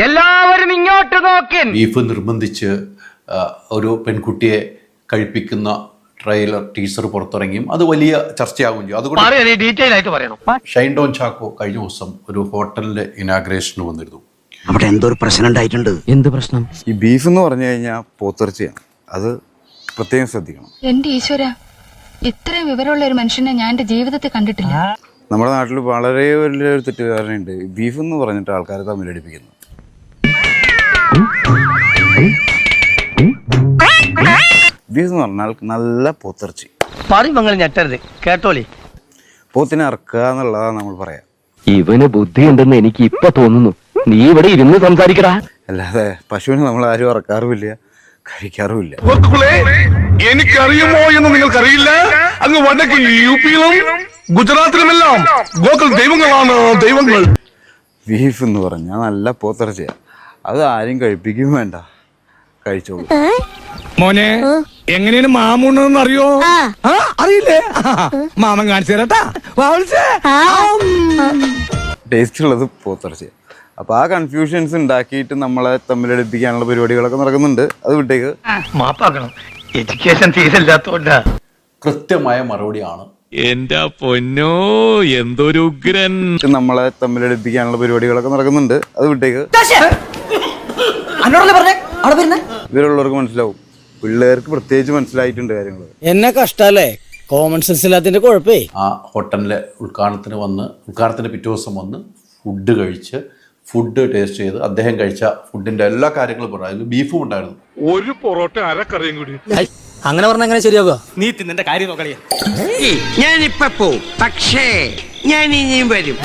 എല്ലാവരും ഇങ്ങോട്ട് നോക്കി. ബീഫ് നിർബന്ധിച്ച് ഒരു പെൺകുട്ടിയെ കഴിപ്പിക്കുന്ന ട്രെയിലർ ടീസർ പുറത്തിറങ്ങിയും അത് വലിയ ചർച്ചയാകും ചെയ്യും. അതുകൊണ്ട് ഷൈൻ ടോൺ ചാക്കോ കഴിഞ്ഞ ദിവസം ഒരു ഹോട്ടലിന്റെ ഇനാഗ്രേഷന് വന്നിരുന്നു. അവിടെ എന്തോ ഒരു പ്രശ്നം ഉണ്ടായിട്ടുണ്ട്. എന്ത് പ്രശ്നം? ഈ ബീഫ് എന്ന് പറഞ്ഞു കഴിഞ്ഞാൽ പോത്തിറച്ചിയാണ്. അത് പ്രത്യേകം ശ്രദ്ധിക്കണം. എന്റെ ഈശ്വര, ഇത്രയും വിവരമുള്ള ഒരു മനുഷ്യനെ ഞാൻ എന്റെ ജീവിതത്തിൽ കണ്ടിട്ടില്ല. നമ്മുടെ നാട്ടിൽ വളരെ വലിയൊരു തെറ്റുകാരനുണ്ട്. ബീഫ് എന്ന് പറഞ്ഞിട്ട് ആൾക്കാരെ തമ്മിലടിപ്പിക്കുന്നു. ബീഫ് എന്ന് പറഞ്ഞാൽ നല്ല പോത്തിറച്ചി. ഞെട്ടരുത് കേട്ടോളി. പോത്തിനെ ഇറക്കുക എന്നുള്ളതാണ് നമ്മൾ പറയാം. ഇവന് ബുദ്ധി ഉണ്ടെന്ന് എനിക്ക് ഇപ്പൊ തോന്നുന്നു. നീ ഇവിടെ ഇരുന്ന് സംസാരിക്കടാ. അല്ലാതെ പശുവിനെ നമ്മൾ ആരും ഇറക്കാറുമില്ല, കഴിക്കാറുമില്ല. എനിക്കറിയുമോ എന്ന് നിങ്ങൾക്കറിയില്ല. അങ്ങ് വടക്ക് യുപിയിലും ഗുജറാത്തിലുമെല്ലാം ഗോകുൽ ദൈവങ്ങളാണ് ദൈവങ്ങൾ. ബീഫ് എന്ന് പറഞ്ഞാൽ നല്ല പോത്തിറച്ചിയാണ്. അത് ആരും കഴിപ്പിക്കും വേണ്ട, കഴിച്ചോളൂ. മോനെ, എങ്ങനെയാണ് മാമൂണെന്ന് അറിയോ? അറിയില്ലേ? മാമൻ കാണിച്ചു തരട്ടാ. ടേസ്റ്റ് ഉള്ളത് പോത്തിറച്ചിയാണ്. അപ്പൊ ആ കൺഫ്യൂഷൻസ് ഉണ്ടാക്കിയിട്ട് നമ്മളെ തമ്മിലടിപ്പിക്കാനുള്ള പരിപാടികളൊക്കെ നടക്കുന്നുണ്ട്. അത് വിട്ടേക്ക്. എഡ്യൂക്കേഷൻ തീരില്ലാത്തോണ്ടാ. കൃത്യമായ മറുപടിയാണ്. എന്റെ പൊന്നോ, എന്തൊരു ഉഗ്രൻ. നമ്മളെ തമ്മിലടിപ്പിക്കാനുള്ള പരിപാടികളൊക്കെ നടക്കുന്നുണ്ട്. അത് വിട്ടേക്ക്. ഇവരുള്ളവർക്ക് മനസ്സിലാവും, പിള്ളേർക്ക് പ്രത്യേകിച്ച് മനസ്സിലായിട്ടുണ്ട് കാര്യങ്ങൾ. എന്നെ കഷ്ടല്ലേ, കോമൺ സെൻസ് ഇല്ലാത്തതിന്റെ കുഴപ്പേ. ആ ഹോട്ടലിലെ ഉദ്ഘാടനത്തിന് പിറ്റേ ദിവസം വന്ന് ഫുഡ് കഴിച്ച് ഫുഡ് ടേസ്റ്റ് ചെയ്ത് അദ്ദേഹം കഴിച്ച ഫുഡിന്റെ എല്ലാ കാര്യങ്ങളും പറഞ്ഞു. അതിൽ ബീഫും ഉണ്ടായിരുന്നു. ഒരു പൊറോട്ട അരക്കറിയും കൂടി. അങ്ങനെ പറഞ്ഞ അങ്ങനെ ശരിയാകുക? നീ തിന്നെ കാര്യം നോക്കളിയാ. ഞാനിപ്പോ പോവും, പക്ഷേ ഞാൻ ഇനിയും വരും.